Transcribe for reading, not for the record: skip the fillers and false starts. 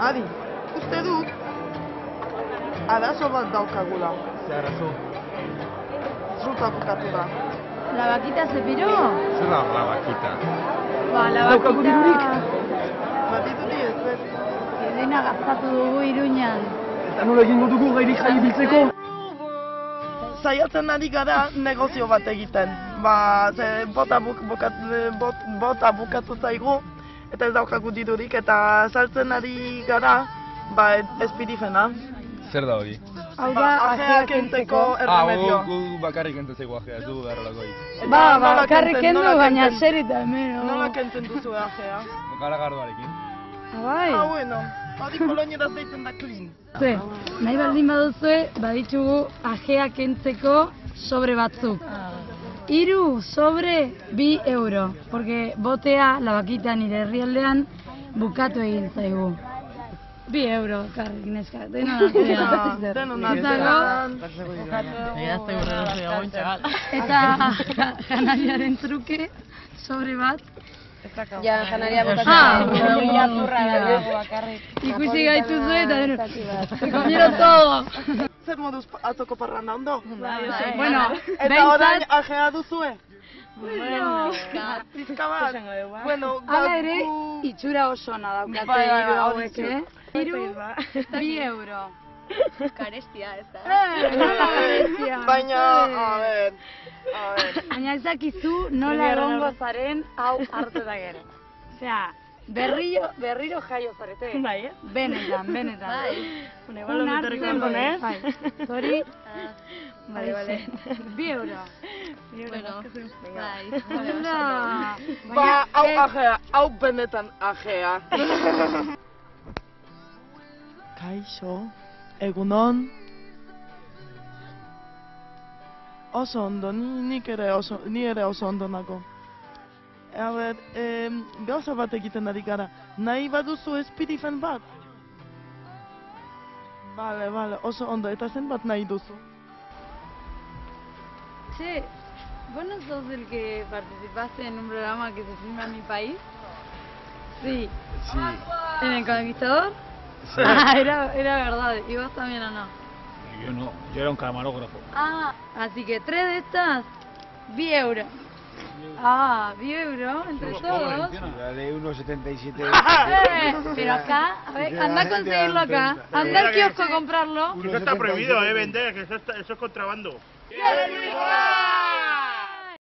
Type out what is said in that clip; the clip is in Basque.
Adi, uste dut, arazo bat daukagula. Ze arazo? Resulta bukatu da. La vaquita se piró? Zer da la vaquita? Ba, la Daukagu dirurik? Batituti ez. Dena gastatu dugu Iruñan. Eta nola egingo dugu gairik jai biltzeko? Saiatzen ari gara negozio bat egiten. Ze bota bukatu zaigu, eta ez daukagu dirurik, eta saltzen ari gara, espirifena. Zer da hori? Hau da, Ajeak entzeko erremedio. Gu bakarrik entzeko ajea, ez dugu beharrelako hit. Bakarrik kendu, baina zerita hemen. Nola kentzen duzu ajea? Garagardoarekin. Bai. Bueno, hori kolonieraz deitzen da clean. Nahi baldin baduzue, baditugu ajea kentzeko sobre batzuk. 3 sobre 2 euro, porque botea, la vaquita nire herrialdean, bukatu egin zaigu. 2 euro, karrik neska, denon artean. Eta janariaren truke, sobre bat. Ja, janaria botatzen. Ikusi gaituzu eta se comieron todo. Zer moduz atzoko parranda ondo? Bueno, Eta orain ajea duzue? Pizka bat. Bueno, hala ere, itxura oso ona daukate hiru hauek, 2 euro. Karestia, ez da. Baina, a ver. Baina ez dakizu nola egongo zaren hau hartu da gero. Osea, berriro jaio zarete. Bai, eh? Benetan. Bai. Un hartzen, bai. Zori, Vale. 2 euro. Bueno, bai. Hau ajea, hau benetan ajea. Kaixo, egunon. Oso ondo, ni ere oso ondo nago. A ber, gauza bat egiten ari gara. Nahi baduzu espirifen bat? Vale, oso ondo. Eta zenbat nahi duzu? Che, ¿vos no sos el que participaste en un programa que se filma en mi país? Sí. ¿En El Conquistador? Sí. Ah, era verdad. ¿Y vos también o no? Yo no, yo era un camarógrafo. Ah, así que 3 de estas, 10 euros. Ah, 10 euros entre todos. Dale 1,77. Pero acá, a ver, anda a conseguirlo acá. Anda al kiosco a comprarlo. Eso está prohibido, vender, que eso es contrabando. ¡Que viva!